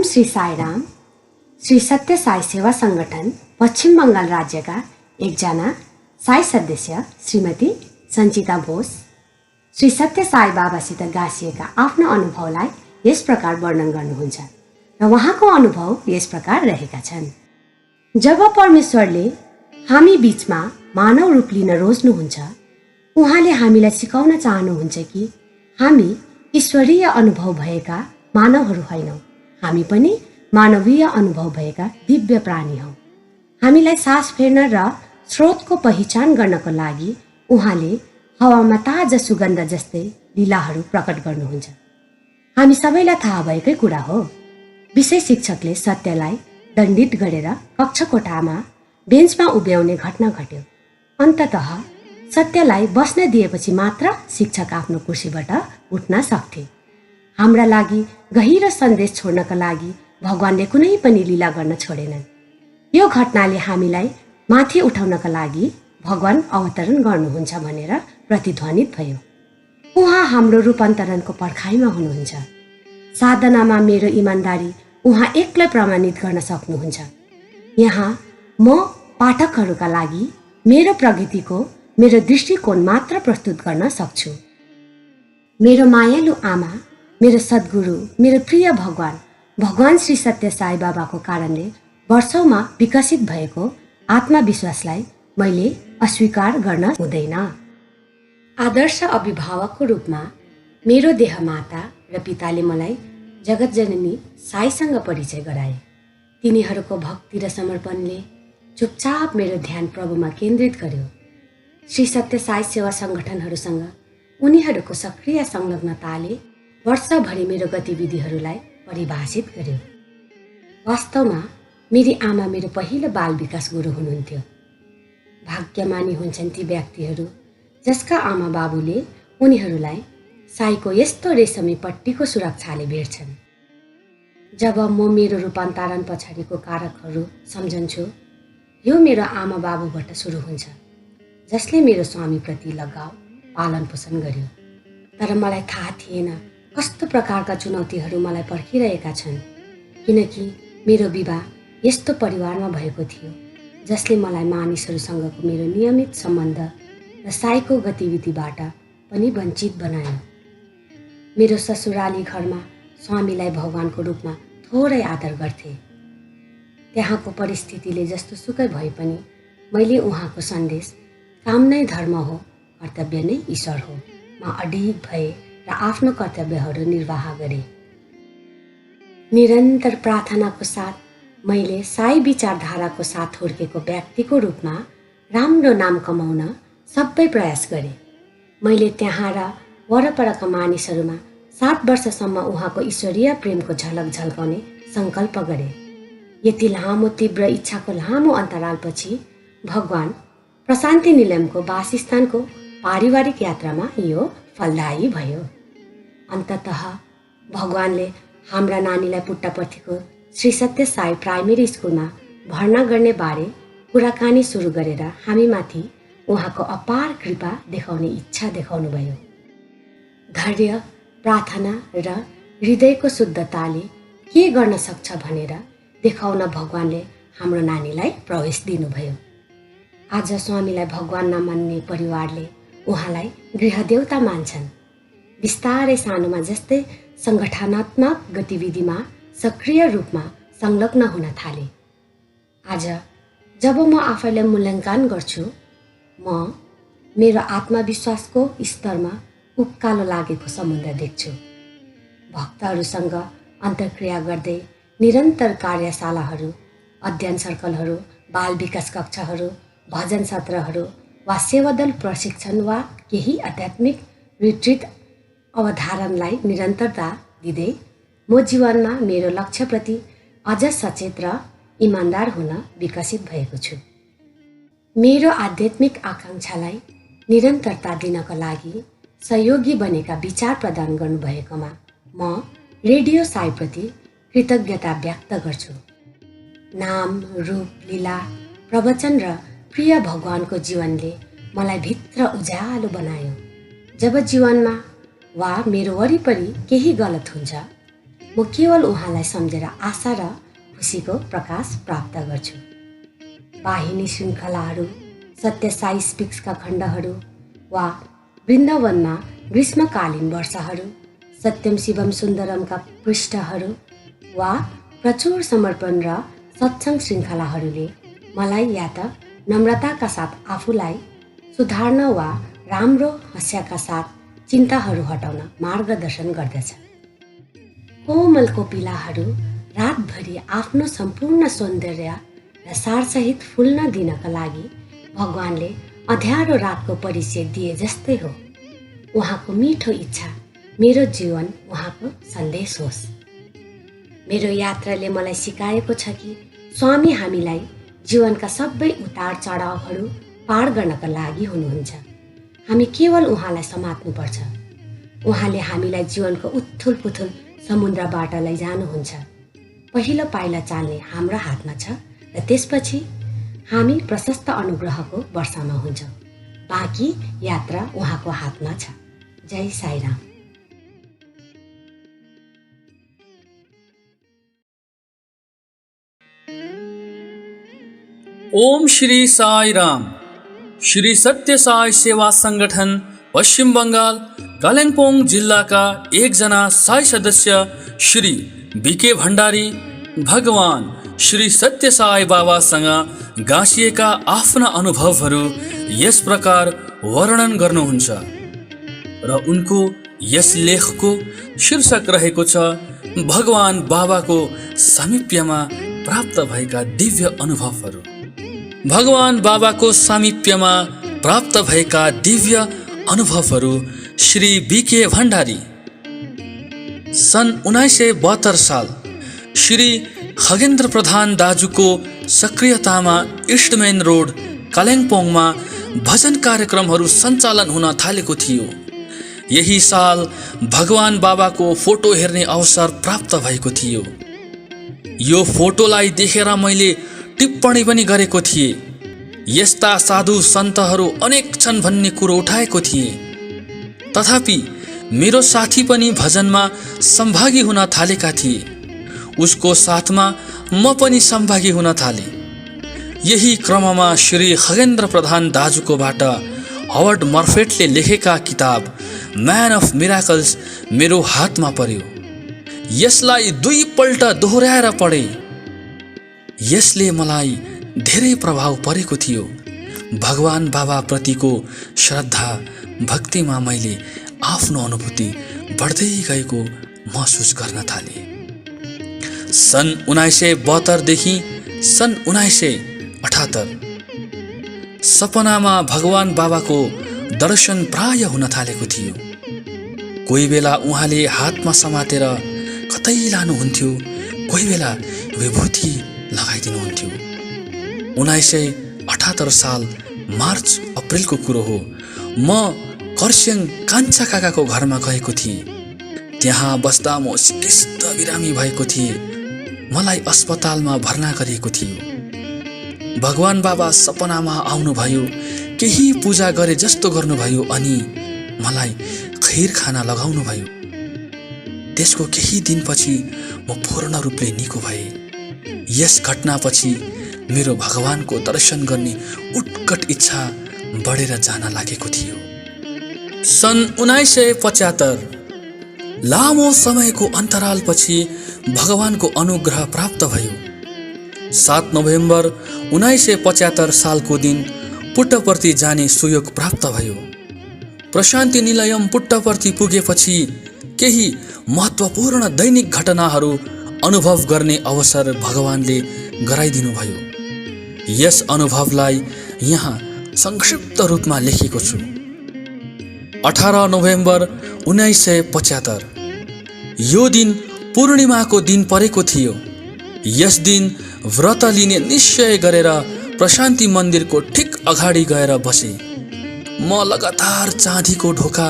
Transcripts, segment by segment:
श्री साईराम। श्री सत्य साई सेवा संगठन पश्चिम बंगाल राज्यका एकजना साई सदस्य श्रीमती सञ्चिता बोस श्री सत्य साई बाबासित गाँसिएका आफ्नो अनुभवलाई यस प्रकार वर्णन गर्नुहुन्छ र उहाँको अनुभव यस प्रकार रहेका छन्। जब परमेश्वरले हामी बीचमा मानव रूप लिन रोज्नुहुन्छ, उहाँले हामीलाई सिकाउन चाहनुहुन्छ कि हामी ईश्वरीय अनुभव भएका मानवहरू होइनौँ, हामी पनि मानवीय अनुभव भएका दिव्य प्राणी हौँ। हामीलाई सास फेर्न र स्रोतको पहिचान गर्नको लागि उहाँले हावामा ताजा सुगन्ध जस्तै लीलाहरू प्रकट गर्नुहुन्छ। हामी सबैलाई थाहा भएकै कुरा हो, विषय शिक्षकले सत्यलाई दण्डित गरेर कक्षा कोठामा बेन्चमा उभ्याउने घटना घट्यो। अन्ततः सत्यलाई बस्न दिएपछि मात्र शिक्षक आफ्नो कुर्सीबाट उठ्न सक्थे। हाम्रा लागि गहिरो सन्देश छोड्नका लागि भगवानले कुनै पनि लीला गर्न छोडेनन्। यो घटनाले हामीलाई माथि उठाउनका लागि भगवान अवतरण गर्नुहुन्छ भनेर प्रतिध्वनित भयो। उहाँ हाम्रो रूपान्तरणको पर्खाइमा हुनुहुन्छ। साधनामा मेरो इमान्दारी उहाँ एक्लै प्रमाणित गर्न सक्नुहुन्छ। यहाँ म पाठकहरूका लागि मेरो प्रगतिको मेरो दृष्टिकोण मात्र प्रस्तुत गर्न सक्छु। मेरो मायालु आमा, मेरो सद्गुरु, मेरो प्रिय भगवान श्री सत्य साई बाबाको कारणले वर्षौंमा विकसित भएको आत्मविश्वासलाई मैले अस्वीकार गर्न हुँदैन। आदर्श अभिभावकको रूपमा मेरो देहमाता र पिताले मलाई जगतजननी साईसँग परिचय गराए। तिनीहरूको भक्ति र समर्पणले चुपचाप मेरो ध्यान प्रभुमा केन्द्रित गर्यो। श्री सत्य साई सेवा संगठनहरूसँग उनीहरूको सक्रिय संलग्नताले वर्षभरि मेरो गतिविधिहरूलाई परिभाषित गर्यो। वास्तवमा मेरी आमा मेरो पहिलो बाल विकास गुरु हुनुहुन्थ्यो। भाग्यमानी हुन्छन् ती व्यक्तिहरू जसका आमा बाबुले उनीहरूलाई साईको यस्तो रेशमी पट्टीको सुरक्षाले भेट्छन्। जब म मेरो रूपान्तरण पछाडिको कारकहरू सम्झन्छु, यो मेरो आमा बाबुबाट सुरु हुन्छ, जसले मेरो स्वामीप्रति लगाव पालन पोषण गर्यो। तर मलाई थाहा थिएन कस्तो प्रकारका चुनौतीहरू मलाई पर्खिरहेका छन्, किनकि मेरो विवाह यस्तो परिवारमा भएको थियो जसले मलाई मानिसहरूसँगको मेरो नियमित सम्बन्ध र साईको गतिविधिबाट पनि वञ्चित बनायो। मेरो ससुराली घरमा स्वामीलाई भगवानको रूपमा थोरै आदर गर्थे। त्यहाँको परिस्थितिले जस्तो सुकै भए पनि मैले उहाँको सन्देश काम नै धर्म हो, कर्तव्य नै ईश्वर हो मा अडिग भए र आफ्नो कर्तव्यहरू निर्वाह गरे। निरन्तर प्रार्थनाको साथ मैले साई विचारधाराको साथ हुर्केको व्यक्तिको रूपमा राम्रो नाम कमाउन सबै प्रयास गरे। मैले त्यहाँ र वरपरका मानिसहरूमा 7 वर्षसम्म उहाँको ईश्वरीय प्रेमको झलक झल्काउने सङ्कल्प गरे। यति लामो तीव्र इच्छाको लामो अन्तरालपछि भगवान प्रशान्ति निलयमको वासस्थानको पारिवारिक यात्रामा यो फलदायी भयो। अन्ततः भगवानले हाम्रा नानीलाई पुट्टपर्थीको श्री सत्य साई प्राइमेरी स्कुलमा भर्ना गर्ने बारे कुराकानी सुरु गरेर हामीमाथि उहाँको अपार कृपा देखाउने इच्छा देखाउनु भयो। धैर्य, प्रार्थना र हृदयको शुद्धताले के गर्न सक्छ भनेर देखाउन भगवानले हाम्रो नानीलाई प्रवेश दिनुभयो। आज स्वामीलाई भगवान नमान्ने परिवारले उहाँलाई गृहदेवता मान्छन्। बिस्तारै सानोमा जस्तै सङ्गठनात्मक गतिविधिमा सक्रिय रूपमा संलग्न हुन थाले। आज जब म आफैलाई मूल्याङ्कन गर्छु, म मेरो आत्मविश्वासको स्तरमा उकालो लागेको समुद्र देख्छु। भक्तहरूसँग अन्तर्क्रिया गर्दै निरन्तर कार्यशालाहरू, अध्ययन सर्कलहरू, बाल विकास कक्षाहरू, भजन सत्रहरू वा सेवादल प्रशिक्षण वा केही आध्यात्मिक रिट्रिट अवधारणलाई निरन्तरता दिँदै म जीवनमा मेरो लक्ष्यप्रति अझ सचेत र इमान्दार हुन विकसित भएको छु। मेरो आध्यात्मिक आकाङ्क्षालाई निरन्तरता दिनका लागि सहयोगी बनेका विचार प्रदान गर्नुभएकोमा म रेडियो साईप्रति कृतज्ञता व्यक्त गर्छु। नाम, रूप, लीला, प्रवचन र प्रिय भगवानको जीवनले मलाई भित्र उज्यालो बनायो। जब जीवनमा वा मेरो वरिपरि केही गलत हुन्छ, म केवल उहाँलाई सम्झेर आशा र खुसीको प्रकाश प्राप्त गर्छु। वाहिनी श्रृङ्खलाहरू, सत्य साई स्पिक्सका खण्डहरू वा वृन्दावनमा ग्रीष्मकालीन वर्षहरू, सत्यम शिवम सुन्दरमका पृष्ठहरू वा प्रचुर समर्पण र सत्सङ्ग श्रृङ्खलाहरूले मलाई या त नम्रताका साथ आफूलाई सुधार्न वा राम्रो हास्यका साथ चिन्ताहरू हटाउन मार्गदर्शन गर्दछ। कोमल कोपिलाहरू रातभरि आफ्नो सम्पूर्ण सौन्दर्य र सारसहित फुल्न दिनका लागि भगवानले अँध्यारो रातको परिचय दिए जस्तै हो। उहाँको मिठो इच्छा मेरो जीवन उहाँको सन्देश होस्। मेरो यात्राले मलाई सिकाएको छ कि स्वामी हामीलाई जीवनका सबै उतार चढावहरू पार गर्नका लागि हुनुहुन्छ। हामी केवल उहाँलाई समात्नुपर्छ। उहाँले हामीलाई जीवनको उथुल पुथुल समुद्रबाट लैजानुहुन्छ। पहिलो पाइला चाल्ने हाम्रो हातमा छ र त्यसपछि हामी प्रशस्त अनुग्रहको वर्षामा हुन्छौँ। बाँकी यात्रा उहाँको हातमा छ। जय साईराम। ओम श्री साई राम। श्री सत्य साई सेवा संगठन पश्चिम बंगाल कालिम्पोङ जिल्लाका एकजना साई सदस्य श्री बीके भण्डारी भगवान श्री सत्य साई बाबासँग गाँसिएका आफ्ना अनुभवहरू यस प्रकार वर्णन गर्नुहुन्छ र उनको यस लेखको शीर्षक रहेको छ भगवान बाबाको सामिप्यमा प्राप्त भएका दिव्य अनुभवहरू। भगवान बाबाको सामिप्यमा प्राप्त भएका दिव्य अनुभवहरू श्री बीके भण्डारी। सन् 1972 साल श्री खगेन्द्र प्रधान दाजुको सक्रियतामा इस्टमेन रोड कालिम्पोङमा भजन कार्यक्रमहरू सञ्चालन हुन थालेको थियो। यही साल भगवान बाबाको फोटो हेर्ने अवसर प्राप्त भएको थियो। यो फोटोलाई देखेर मैले टिप्पणी पनि गरेको थिए। यस्ता साधु सन्तहरू अनेक छन् भन्ने कुरो उठाएको थिए। तथापि मेरो साथी पनि भजनमा सहभागी हुन थालेका थिए। उसको साथमा म पनि सहभागी हुन थाले। यही क्रममा श्री खगेन्द्र प्रधान दाजुकोबाट हवर्ड मर्फेटले लेखेका किताब म्यान अफ मिराकल्स मेरो हातमा पर्यो। यसलाई 2 पल्ट दोहोर्याएर पढे। यसले मलाई धेरै प्रभाव परेको थियो। भगवान बाबा प्रतिको श्रद्धा भक्तिमा मैले आफ्नो अनुभूति बढ्दै गएको महसुस गर्न थाले। सन् 1972 देखि सन् 1978 सपनामा भगवान बाबाको दर्शन प्राय हुन थालेको थियो। कोही बेला उहाँले हातमा समातेर कतै लानुहुन्थ्यो, कोही बेला विभूति लगाइदिनुहुन्थ्यो। 1978 साल मार्च अप्रिलको कुरो हो। म कर्स्याङ कान्छा काकाको घरमा गएको थिएँ। त्यहाँ बस्दा म सिकिस्त बिरामी भएको थिएँ। मलाई अस्पतालमा भर्ना गरिएको थियो। भगवान बाबा सपनामा आउनुभयो, केही पूजा गरे जस्तो गर्नुभयो अनि मलाई खैर खाना लगाउनुभयो। त्यसको केही दिनपछि म पूर्ण रूपले निको भएँ। यस घटनापछि मेरो भगवानको दर्शन गर्ने उत्कट इच्छा बढेर जान लागेको थियो। सन् 1975 लामो समयको अन्तरालपछि भगवानको अनुग्रह प्राप्त भयो। 7 नोभेम्बर 1975 सालको दिन पुट्टपर्ती जाने सुयोग प्राप्त भयो। प्रशान्ति निलयम पुट्टपर्ती पुगेपछि केही महत्त्वपूर्ण दैनिक घटनाहरू अनुभव गर्ने अवसर भगवानले गराइदिनु भयो। यस अनुभवलाई यहाँ संक्षिप्त रूपमा लेखेको छु। 18 नोभेम्बर 1975 यो दिन पूर्णिमाको दिन परेको थियो। यस दिन व्रत लिने निश्चय गरेर प्रशान्ति मन्दिरको ठिक अगाडि गएर बसे। म लगातार चाँदीको ढोका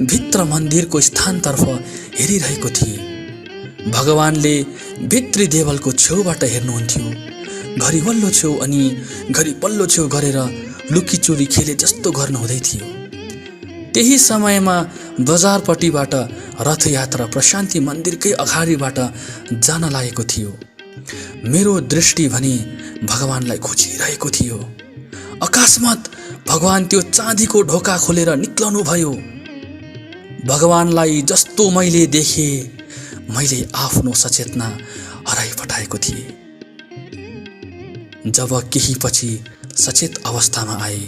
भित्र मन्दिरको स्थानतर्फ हेरिरहेको थिएँ। भगवानले भित्री देवलको छेउबाट हेर्नुहुन्थ्यो। घरि वल्लो छेउ अनि घरि पल्लो छेउ गरेर लुकीचोरी खेले जस्तो गर्नुहुँदै थियो। त्यही समयमा बजारपट्टिबाट रथयात्रा प्रशान्ति मन्दिरकै अगाडिबाट जान लागेको थियो। मेरो दृष्टि भने भगवानलाई खोजिरहेको थियो। अकस्मात भगवान त्यो चाँदीको ढोका खोलेर निक्लनु भयो। भगवानलाई जस्तो मैले देखे, मैले आफ्नो सचेतना हराइपठाएको थिएँ। जब केही पछि सचेत अवस्थामा आए,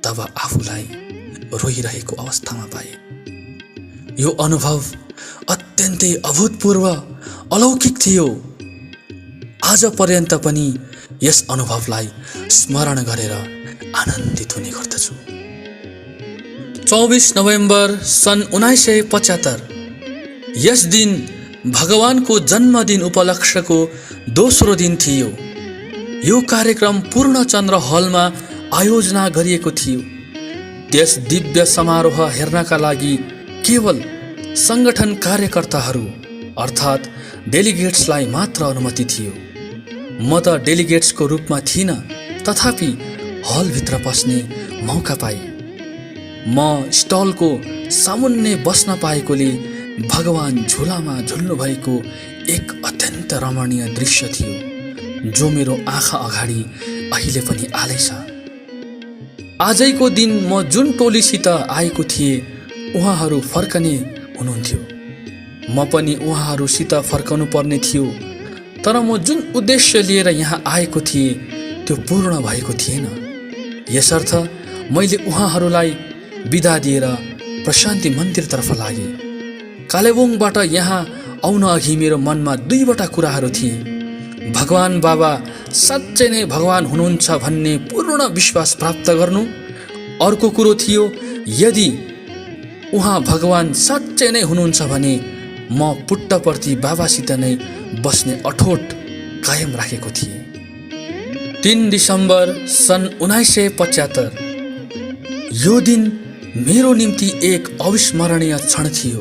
तब आफूलाई रोइरहेको अवस्थामा पाए। यो अनुभव अत्यन्तै अभूतपूर्व अलौकिक थियो। आज पर्यन्त पनि यस अनुभवलाई स्मरण गरेर आनन्दित हुने गर्दछु। 24 नोभेम्बर सन् 1975 यस दिन भगवानको जन्मदिन उपलक्ष्यको दोस्रो दिन थियो। यो कार्यक्रम पूर्णचन्द्र हलमा आयोजना गरिएको थियो। त्यस दिव्य समारोह हेर्नका लागि केवल संगठन कार्यकर्ताहरू अर्थात् डेलिगेट्सलाई मात्र अनुमति थियो। म त डेलिगेट्सको रूपमा थिइनँ, तथापि हलभित्र पस्ने मौका पाएँ। म स्टलको सामुन्ने बस्न पाएकोले भगवान झुलामा झुल्नु भएको एक अत्यन्त रमणीय दृश्य थियो, जो मेरो आँखा अगाडि अहिले पनि आलैछ। आजैको दिन म जुन टोलीसित आएको थिएँ, उहाँहरू फर्कने हुनुहुन्थ्यो। म पनि उहाँहरूसित फर्कनु पर्ने थियो, तर म जुन उद्देश्य लिएर यहाँ आएको थिएँ त्यो पूर्ण भएको थिएन। यसर्थ मैले उहाँहरूलाई बिदा दिएर प्रशान्ति मन्दिरतर्फ लागेँ। कालेबुङबाट यहाँ आउन अघि मेरो मनमा दुईवटा कुराहरू थिए। भगवान बाबा साँच्चै नै भगवान हुनुहुन्छ भन्ने पूर्ण विश्वास प्राप्त गर्नु। अर्को कुरो थियो, यदि उहाँ भगवान साँच्चै नै हुनुहुन्छ भने म पुट्टपर्ती बाबासित नै बस्ने अठोट कायम राखेको थिएँ। 3 डिसेम्बर सन् 1975 यो दिन मेरो निम्ति एक अविस्मरणीय क्षण थियो।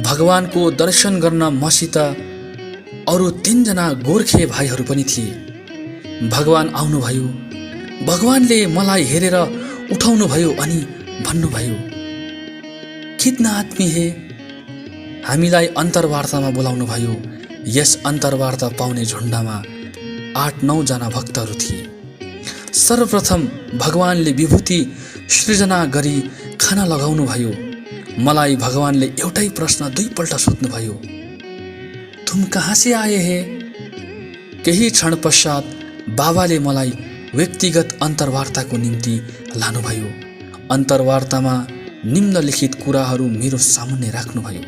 भगवानको दर्शन गर्न मसित अरू 3 जना गोर्खे भाइहरू पनि थिए। भगवान आउनुभयो। भगवानले मलाई हेरेर उठाउनु भयो अनि भन्नुभयो, कितना आत्मी हे। हामीलाई अन्तर्वार्तामा बोलाउनु भयो। यस अन्तर्वार्ता पाउने झुण्डमा 8-9 जना भक्तहरू थिए। सर्वप्रथम भगवानले विभूति सृजना गरी खाना लगाउनु भयो। मलाई भगवानले एउटै प्रश्न 2 पल्ट सोध्नुभयो, तुम कहाँ से आए हे। केही क्षण पश्चात बाबाले मलाई व्यक्तिगत अन्तर्वार्ताको निम्ति लानुभयो। अन्तर्वार्तामा निम्नलिखित कुराहरू मेरो सामुन्ने राख्नुभयो।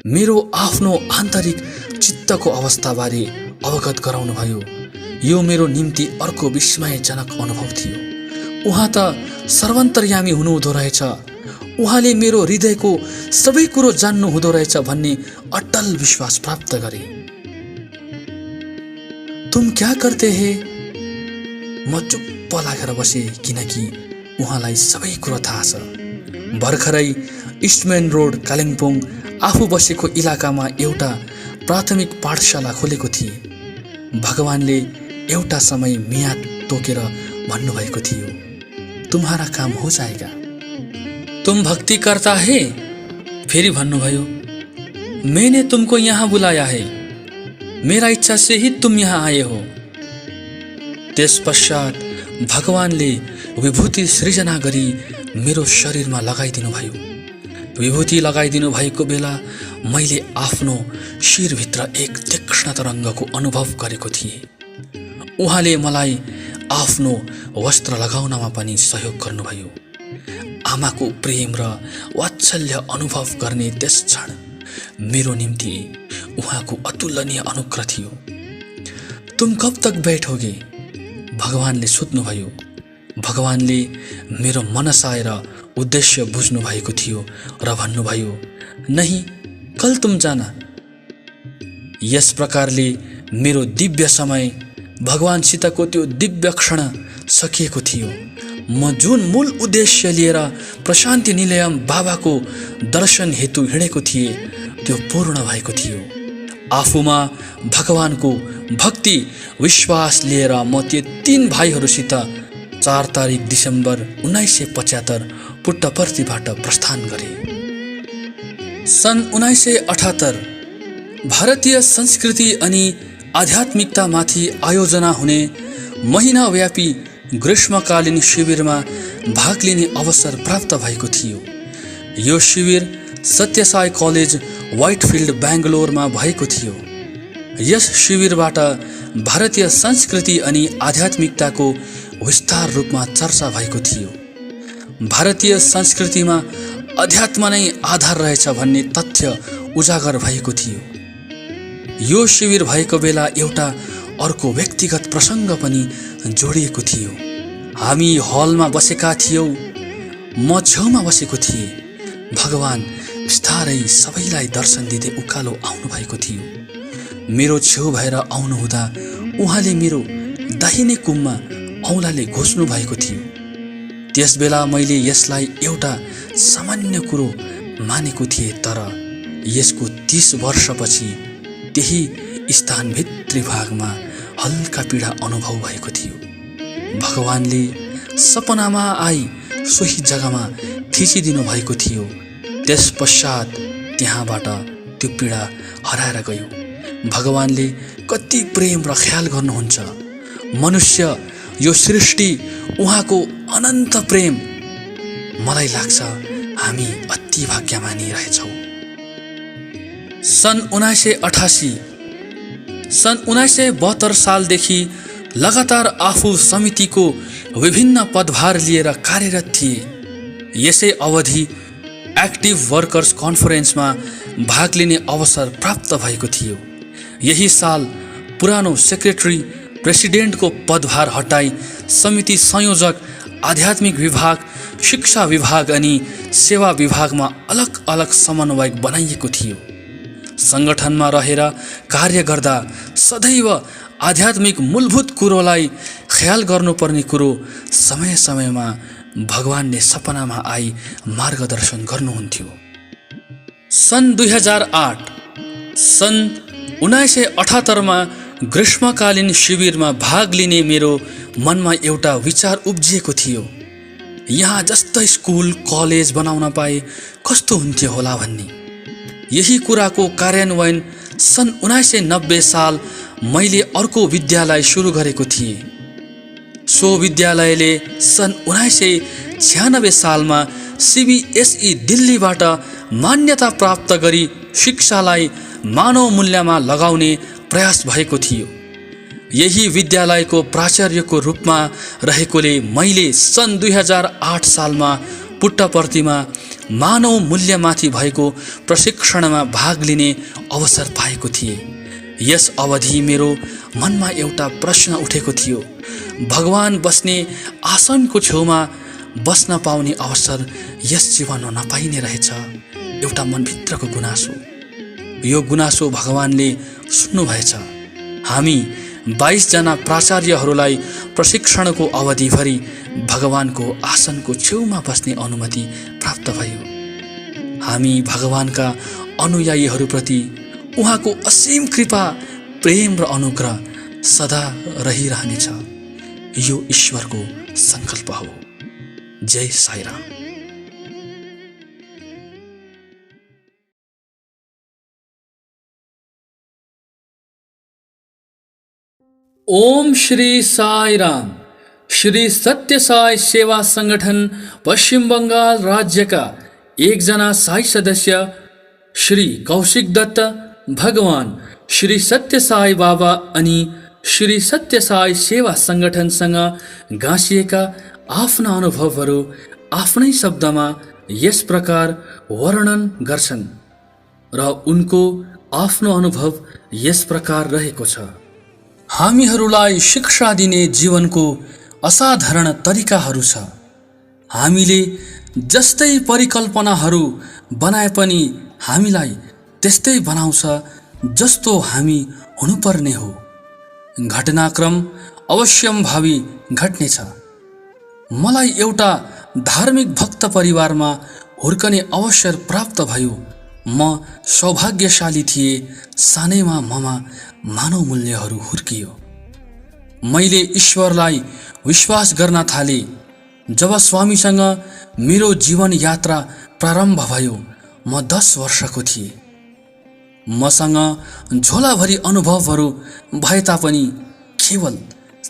मेरो आफ्नो आन्तरिक चित्तको अवस्थाबारे अवगत गराउनुभयो। यो मेरो निम्ति अर्को विस्मयजनक अनुभव थियो। उहाँ त सर्वन्तर्यामी हुनुहुँदो रहेछ। उहाँले मेरो हृदयको सबै कुरो जान्नु हुँदो रहेछ भन्ने अटल विश्वास प्राप्त गरे। तुम क्या करते हे। म चुप्प लागेर बसे, किनकि उहाँलाई सबै कुरो थाहा छ। भर्खरै इस्टमेन रोड कालिम्पोङ आफू बसेको इलाकामा एउटा प्राथमिक पाठशाला खोलेको थिए। भगवानले एउटा समय मियाद तोकेर भन्नुभएको थियो, तुम्हारा काम हो जाएगा। तुम भक्ति करता है। फेरि भन्नुभयो, मैंने तुमको यहाँ बुलाया है। मेरा इच्छा से ही तुम यहाँ आए हो। त्यस पश्चात भगवानले विभूति सृजना गरी मेरो शरीरमा लगाइदिनु भयो। विभूति लगाइदिनु भएको बेला मैले आफ्नो शिरभित्र एक तीक्ष्ण तरङ्गको अनुभव गरेको थिएँ। उहाँले मलाई आफ्नो वस्त्र लगाउनमा पनि सहयोग गर्नुभयो। आमाको प्रेम र वात्सल्य अनुभव गर्ने त्यस क्षण मेरो निम्ति उहाँको अतुलनीय अनुग्रह थियो। तुम कब तक बैठोगे। भगवानले सोध्नुभयो। भगवानले मेरो मनसाय र उद्देश्य बुझ्नु भएको थियो र भन्नुभयो, नहीं, कल तुम जाना। यस प्रकारले मेरो दिव्य समय भगवानसितको त्यो दिव्य क्षण सकिएको थियो। म जुन मूल उद्देश्य लिएर प्रशान्ति निलयम बाबाको दर्शन हेतु हिँडेको थिएँ त्यो पूर्ण भएको थियो। आफूमा भगवानको भक्ति विश्वास लिएर म ती 3 भाइहरूसित 4 तारिक डिसेम्बर 1975 पुट्टपर्तीबाट प्रस्थान गरे। सन् 1978 भारतीय संस्कृति अनि आध्यात्मिकतामाथि आयोजना हुने महिनाव्यापी ग्रीष्मकालीन शिविरमा भाग लिने अवसर प्राप्त भएको थियो। यो शिविर सत्यसाई कलेज व्हाइटफिल्ड बेङ्गलोरमा भएको थियो। यस शिविरबाट भारतीय संस्कृति अनि आध्यात्मिकताको विस्तार रूपमा चर्चा भएको थियो। भारतीय संस्कृतिमा अध्यात्म नै आधार रहेछ भन्ने तथ्य उजागर भएको थियो। यो शिविर भएको बेला एउटा अर्को व्यक्तिगत प्रसङ्ग पनि जोडिएको थियो। हामी हलमा बसेका थियौँ। म छेउमा बसेको थिएँ। भगवान बिस्तारै सबैलाई दर्शन दिँदै उकालो आउनु भएको थियो। मेरो छेउ भएर आउनुहुँदा उहाँले मेरो दाहिने कुममा औँलाले घोच्नु भएको थियो। त्यसबेला मैले यसलाई एउटा सामान्य कुरो मानेको थिएँ, तर यसको 30 वर्षपछि त्यही स्थानभित्री भागमा हल्का पीडा अनुभव भएको थियो। भगवानले सपनामा आई सोही जग्गामा थिचिदिनु भएको थियो। त्यसपश्चात त्यहाँबाट त्यो पीडा हराएर गयो। भगवानले कति प्रेम र ख्याल गर्नुहुन्छ। मनुष्य यो सृष्टि उहाँको अनन्त प्रेम। मलाई लाग्छ हामी अति भाग्यमानी रहेछौँ। सन् 1972 सालदेखि लगातार आफू समितिको विभिन्न पदभार लिएर कार्यरत थिए। यसै अवधि एक्टिभ वर्कर्स कन्फरेन्समा भाग लिने अवसर प्राप्त भएको थियो। यही साल पुरानो सेक्रेटरी प्रेसिडेन्टको पदभार हटाई समिति संयोजक, आध्यात्मिक विभाग, शिक्षा विभाग अनि सेवा विभागमा अलग अलग समन्वयक बनाइएको थियो। सङ्गठनमा रहेर कार्य गर्दा सदैव आध्यात्मिक मूलभूत कुरोलाई ख्याल गर्नुपर्ने कुरो समय समयमा भगवानले सपनामा आई मार्गदर्शन गर्नुहुन्थ्यो। सन् 2008 सन् 1978 ग्रीष्मकालीन शिविरमा भाग लिने मेरो मनमा एउटा विचार उब्जिएको थियो। यहाँ जस्तै स्कुल कलेज बनाउन पाए कस्तो हुन्थ्यो होला भन्ने। यही कुराको कार्यान्वयन सन् 1990 साल मैले अर्को विद्यालय सुरु गरेको थिएँ। सो विद्यालयले सन् 1996 सालमा CBSE दिल्लीबाट मान्यता प्राप्त गरी शिक्षालाई मानव मूल्यमा लगाउने प्रयास भएको थियो। यही विद्यालयको प्राचार्यको रूपमा रहेकोले मैले सन् 2008 सालमा पुट्टपर्तीमा मानव मूल्यमाथि भएको प्रशिक्षणमा भाग लिने अवसर पाएको थिएँ। यस अवधि मेरो मनमा एउटा प्रश्न उठेको थियो। भगवान बस्ने आसनको छेउमा बस्न पाउने अवसर यस जीवनमा नपाइने रहेछ। एउटा मनभित्रको गुनासो। यो गुनासो भगवानले सुन्नुभएछ। हामी 22 जना प्राचार्यहरूलाई प्रशिक्षणको अवधिभरि भगवानको आसनको छेउमा बस्ने अनुमति प्राप्त भयो। हामी भगवानका अनुयायीहरूप्रति उहाँको असीम कृपा, प्रेम र अनुग्रह सदा रहिरहनेछ। यो ईश्वरको संकल्प हो। जय साईराम। ओम श्री साईराम। श्री सत्य साई सेवा संगठन पश्चिम बंगाल राज्य का एकजना साई सदस्य श्री कौशिक दत्त भगवान श्री सत्य साई बाबा अनि श्री सत्य साई सेवा संगठनसँग गाँसिएका आफ्ना अनुभवहरू आफ्नै शब्दमा यस प्रकार वर्णन गर्छन् र उनको आफ्नो अनुभव यस प्रकार रहेको छ। हामीहरूलाई शिक्षा दिने जीवनको असाधारण तरिकाहरू छ। हामीले जस्तै परिकल्पनाहरू बनाए पनि हामीलाई त्यस्तै बनाउँछ जस्तो हामी हुनुपर्ने हो। घटनाक्रम अवश्यम्भावी घट्नेछ। मलाई एउटा धार्मिक भक्त परिवारमा हुर्कने अवसर प्राप्त भयो। म सौभाग्यशाली थिएँ। सानैमा ममा मानव मूल्यहरू हुर्कियो। मैले ईश्वरलाई विश्वास गर्न थालेँ। जब स्वामीसँग मेरो जीवन यात्रा प्रारम्भ भयो म 10 वर्षको थिएँ। मसँग झोलाभरि अनुभवहरू भए तापनि केवल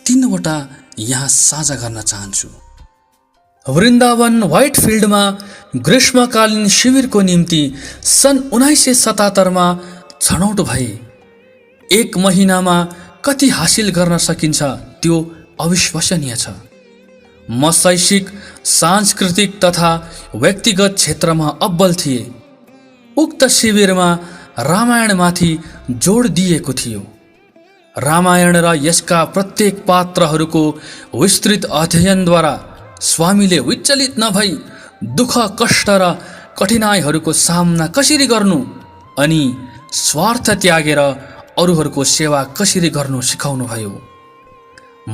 3वटा यहाँ साझा गर्न चाहन्छु। वृन्दावन व्हाइटफिल्डमा ग्रीष्मकालीन शिविरको निम्ति सन् 1977 छनौट भए। 1 महिनामा कति हासिल गर्न सकिन्छ त्यो अविश्वसनीय छ। म शैक्षिक, सांस्कृतिक तथा व्यक्तिगत क्षेत्रमा अब्बल थिए। उक्त शिविरमा रामायणमाथि जोड दिएको थियो। रामायण र यसका प्रत्येक पात्रहरूको विस्तृत अध्ययनद्वारा स्वामीले विचलित नभई दुःख, कष्ट र कठिनाइहरूको सामना कसरी गर्नु अनि स्वार्थ त्यागेर अरूहरूको सेवा कसरी गर्नु सिकाउनुभयो।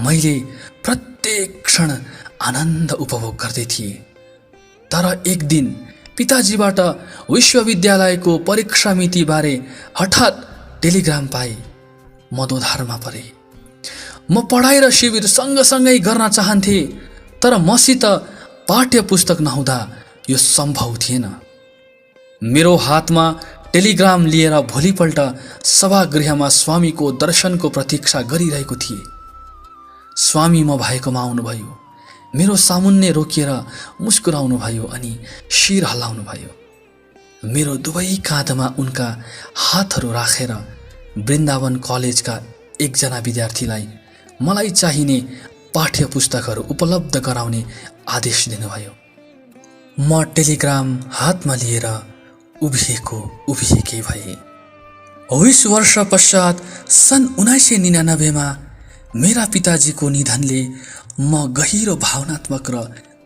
मैले प्रत्येक क्षण आनन्द उपभोग गर्दै थिएँ। तर एक दिन पिताजीबाट विश्वविद्यालयको परीक्षा मितिबारे हठात टेलिग्राम पाएँ। म दोधारमा परेँ। म पढाइ र शिविर सँगसँगै गर्न चाहन्थे, तर मसित पाठ्य पुस्तक नहुँदा यो सम्भव थिएन। मेरो हातमा टेलिग्राम लिएर भोलिपल्ट सभागृहमा स्वामीको दर्शनको प्रतीक्षा गरिरहेको थिएँ। स्वामी म भएकोमा आउनुभयो। मेरो सामुन्ने रोकिएर मुस्कुराउनु भयो अनि शिर हल्लाउनु भयो। मेरो दुवै काँधमा उनका हातहरू राखेर वृन्दावन कलेजका एकजना विद्यार्थीलाई मलाई चाहिने पाठ्य पुस्तकहरू उपलब्ध गराउने आदेश दिनुभयो। म टेलिग्राम हातमा लिएर उभिएकै भए। 20 वर्ष पश्चात सन् 1999 मेरा पिताजीको निधनले म गहिरो भावनात्मक र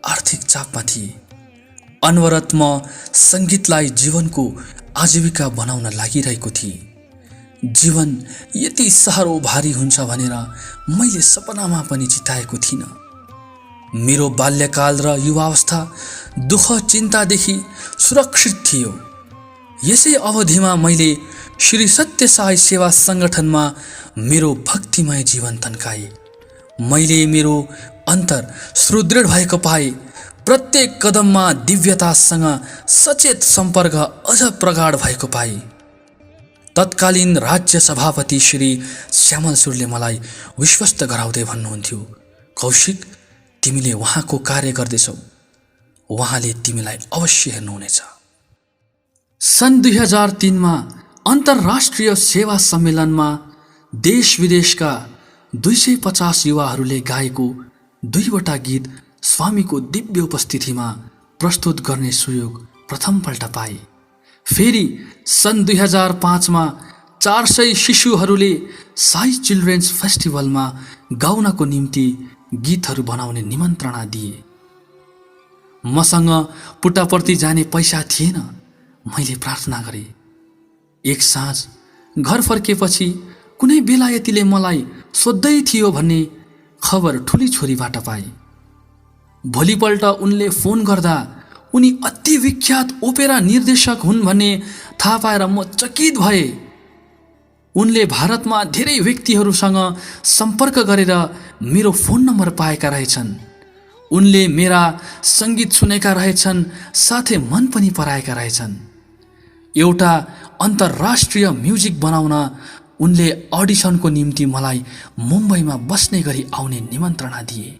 आर्थिक चापमा थिएँ। अनवरत म सङ्गीतलाई जीवनको आजीविका बनाउन लागिरहेको थिएँ। जीवन यति साह्रो भारी हुन्छ भनेर मैले सपनामा पनि चिताएको थिइनँ। मेरो बाल्यकाल र युवावस्था दुःख चिन्तादेखि सुरक्षित थियो। यसै अवधिमा मैले श्री सत्य साई सेवा सङ्गठनमा मेरो भक्तिमय जीवन तन्काएँ। मैले मेरो अन्तर सुदृढ भएको पाएँ। प्रत्येक कदममा दिव्यतासँग सचेत सम्पर्क अझ प्रगाढ भएको पाएँ। तत्कालीन राज्य सभापति श्री श्यामल सुरले मलाई विश्वस्त गराउँदै भन्नुहुन्थ्यो, कौशिक, तिमीले उहाँको कार्य गर्दैछौ, उहाँले तिमीलाई अवश्य हेर्नुहुनेछ। सन् 2003 अन्तर्राष्ट्रिय सेवा सम्मेलनमा देश विदेशका 250 युवाहरूले गाएको 2वटा गीत स्वामीको दिव्य उपस्थितिमा प्रस्तुत गर्ने सुयोग प्रथमपल्ट पाए। फेरि सन् 2005 400 शिशुहरूले साई चिल्ड्रेन्स फेस्टिभलमा गाउनको निम्ति गीतहरू बनाउने निमन्त्रणा दिए। मसँग पुट्टापर्ती जाने पैसा थिएन। मैले प्रार्थना गरेँ। एक साँझ घर फर्केपछि कुनै बेलायतीले मलाई सोध्दै थियो भन्ने खबर ठुली छोरीबाट पाए। भोलिपल्ट उनले फोन गर्दा उनी अति विख्यात ओपेरा निर्देशक हुन् भन्ने थाहा पाएर म चकित भए। उनले भारतमा धेरै व्यक्तिहरूसँग सम्पर्क गरेर मेरो फोन नम्बर पाएका रहेछन्। उनले मेरा सङ्गीत सुनेका रहेछन्, साथै मन पनि पराएका रहेछन्। एउटा अन्तर्राष्ट्रिय म्युजिक बनाउन उनले अडिसनको निम्ति मलाई मुम्बईमा बस्ने गरी आउने निमन्त्रणा दिए।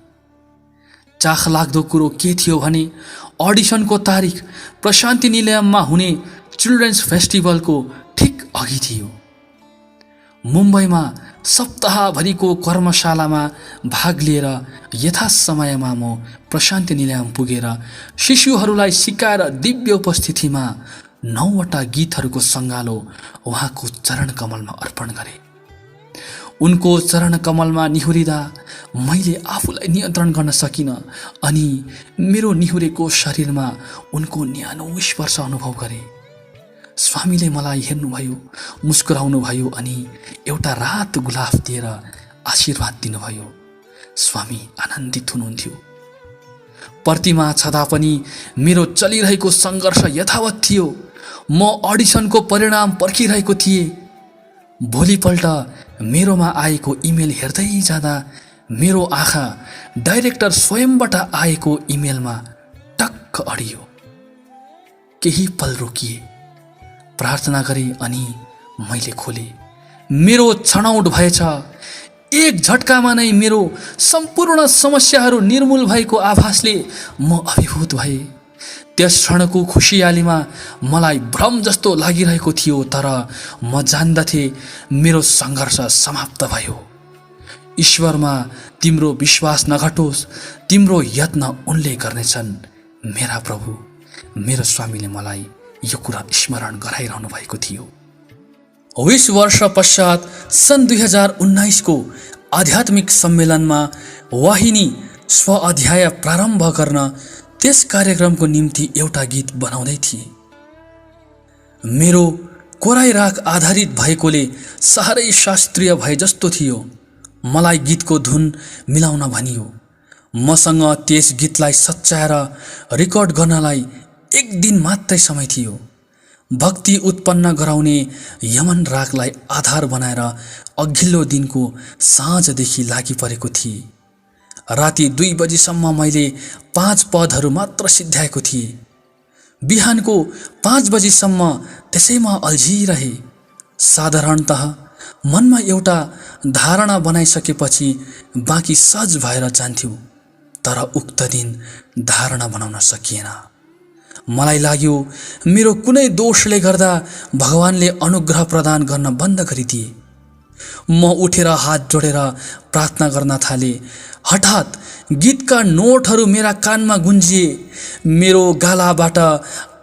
चाखलाग्दो कुरो के थियो भने अडिसनको तारिख प्रशान्ति निलयममा हुने चिल्ड्रेन्स फेस्टिभलको ठिक अघि थियो। मुम्बईमा सप्ताहभरिको कर्मशालामा भाग लिएर यथासमयमा म प्रशान्ति निलयम पुगेर शिशुहरूलाई सिकाएर दिव्य उपस्थितिमा 9वटा गीतहरूको सङ्गालो उहाँको चरण कमलमा अर्पण गरे। उनको चरण कमलमा निहुरिँदा मैले आफूलाई नियन्त्रण गर्न सकिनँ अनि मेरो निहुरेको शरीरमा उनको न्यानो स्पर्श अनुभव गरेँ। स्वामीले मलाई हेर्नुभयो, मुस्कुराउनुभयो अनि एउटा रात गुलाफ दिएर आशीर्वाद दिनुभयो। स्वामी आनन्दित हुनुहुन्थ्यो। प्रतिमा छँदा पनि मेरो चलिरहेको सङ्घर्ष यथावत थियो। म अडिसनको परिणाम पर्खिरहेको थिएँ। भोलिपल्ट मेरोमा आएको इमेल हेर्दै जाँदा मेरो आँखा डाइरेक्टर स्वयंबाट आएको इमेलमा टक्क अडियो। केही पल रोकिए, प्रार्थना गरे अनि मैले खोले। मेरो छनौट भएछ। एक झट्कामा नै मेरो सम्पूर्ण समस्याहरू निर्मूल भएको आभासले म अभिभूत भए। त्यस क्षणको खुसियालीमा मलाई भ्रम जस्तो लागिरहेको थियो, तर म जान्दथे मेरो सङ्घर्ष समाप्त भयो। ईश्वरमा तिम्रो विश्वास नघटोस्, तिम्रो यत्न उनले गर्नेछन्। मेरा प्रभु, मेरो स्वामीले मलाई यो कुरा स्मरण गराइरहनु भएको थियो। 20 वर्ष पश्चात सन् 2019 को आध्यात्मिक सम्मेलनमा वाहिनी स्व अध्याय प्रारम्भ गर्न त्यस कार्यक्रमको निम्ति एउटा गीत बनाउँदै थिए। मेरो कोराई राग आधारित भएकोले साह्रै शास्त्रीय भए जस्तो थियो। मलाई गीतको धुन मिलाउन भनियो। मसँग त्यस गीतलाई सच्याएर रेकर्ड गर्नलाई एक दिन मात्रै समय थियो। भक्ति उत्पन्न गराउने यमन रागलाई आधार बनाएर अघिल्लो दिनको साँझदेखि लागि परेको थिए। राति 2 बजीसम्म मैले 5 पदहरू मात्र सिद्ध्याएको थिएँ। बिहानको 5 बजीसम्म त्यसैमा अल्झिरहे। साधारणतः मनमा एउटा धारणा बनाइसकेपछि बाँकी सहज भएर जान्थ्यो, तर उक्त दिन धारणा बनाउन सकिएन। मलाई लाग्यो मेरो कुनै दोषले गर्दा भगवानले अनुग्रह प्रदान गर्न बन्द गरिदिए। म उठेर हात जोडेर प्रार्थना गर्न थाले। हठात गीतका नोटहरू मेरा कानमा गुन्जिए। मेरो गालाबाट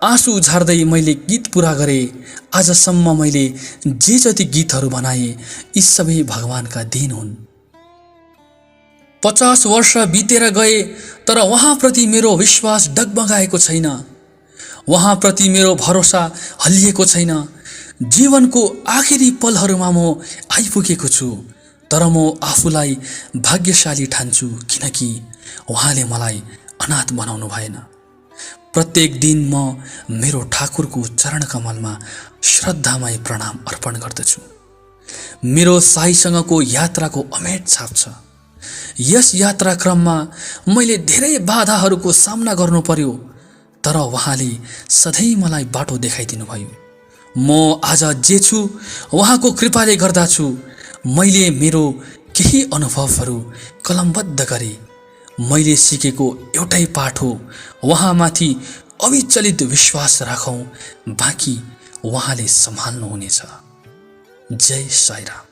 आँसु झार्दै मैले गीत पुरा गरेँ। आजसम्म मैले जे जति गीतहरू बनाए यी सबै भगवानका देन हुन्। 50 वर्ष बितेर गए, तर उहाँप्रति मेरो विश्वास डगमगाएको छैन। उहाँप्रति मेरो भरोसा हल्लिएको छैन। जीवनको आखिरी पलहरूमा म आइपुगेको छु, तर म आफूलाई भाग्यशाली ठान्छु, किनकि उहाँले मलाई अनाथ बनाउनु भएन। प्रत्येक दिन म मेरो ठाकुरको चरण कमलमा श्रद्धामय प्रणाम अर्पण गर्दछु। मेरो साईसँगको यात्राको अमेट छाप छ। यस यात्रा क्रममा मैले धेरै बाधाहरूको सामना गर्नु पर्यो, तर उहाँले सधैँ मलाई बाटो देखाइदिनु भयो। म आज जे छु उहाँको कृपाले गर्दा छु। मैले मेरो केही अनुभवहरू कलमबद्ध गरे। मैले सिकेको एउटै पाठ हो, उहाँमाथि अविचलित विश्वास राखौँ, बाँकी उहाँले सम्हाल्नुहुनेछ। जय साईराम।